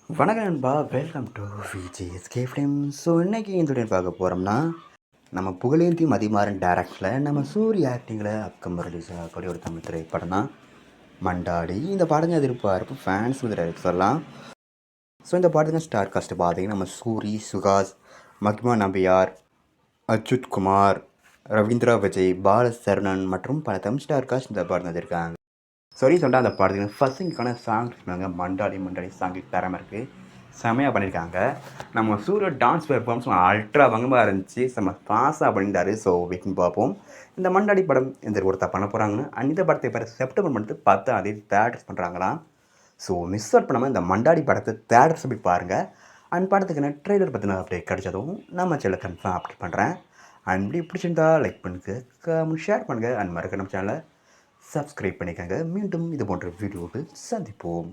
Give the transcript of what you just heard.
வணக்கம் நண்பா, welcome to VGSK film. So இன்றைக்கி இந்த பார்க்க போகிறோம்னா, நம்ம புகழேந்தி மதிமாறன் டேரக்டரில் நம்ம சூரிய ஆக்டிங்கில் அக்கம் ரிலீஸ் ஆகக்கூடிய ஒரு தமிழ் திரைப்படம் தான் மண்டாடி. இந்த படத்தை எதிர்பார்ப்பு ஃபேன்ஸ் சொல்லலாம். ஸோ இந்த படத்துக்கு ஸ்டார் காஸ்ட் பார்த்தீங்கன்னா நம்ம சூரி, சுகாஸ், மகிமா நம்பியார், அச்சுத் குமார், ரவீந்திரா விஜய், பாலசரவணன் மற்றும் பல தமிழ் ஸ்டார் காஸ்ட் இந்த படம் இருக்காங்க. சொல்லிட்டு அந்த படத்துக்கு ஃபஸ்ட்டுக்கான சாங் சொன்னாங்க. மண்டாடி சாங்கு தரமாக இருக்குது, செமையாக பண்ணியிருக்காங்க. நம்ம சூரிய டான்ஸ் பெர்ஃபார்மன்ஸ் அல்ட்ரா பங்கமாக இருந்துச்சு, செம்ம பாஸாக பண்ணியிருந்தார். ஸோ வெயிட்டிங் பார்ப்போம் இந்த மண்டாடி படம் எந்த ஒருத்தா பண்ண போகிறாங்கன்னு. அந்த படத்தை பேர் செப்டம்பர் மந்த்து 10 தேட்டர்ஸ் பண்ணுறாங்களாம். ஸோ மிஸ் அவுட் பண்ணாமல் இந்த மண்டாடி படத்தை தேட்டர்ஸ் போய் பாருங்கள். அந்த படத்துக்கு நான் ட்ரெய்லர் பற்றின அப்டேட் கிடைச்சதும் நம்ம சேனல் கன்ஃபார்ம் அப்டேட் பண்ணுறேன். அண்ட் இப்படி பிடிச்சிருந்தா லைக் பண்ணுங்கள், ஷேர் பண்ணுங்கள். அண்ட் மறக்க நம்ம சேனலை சப்ஸ்கிரைப் பண்ணிக்கங்க. மீண்டும் இது போன்ற வீடியோவில் சந்திப்போம்.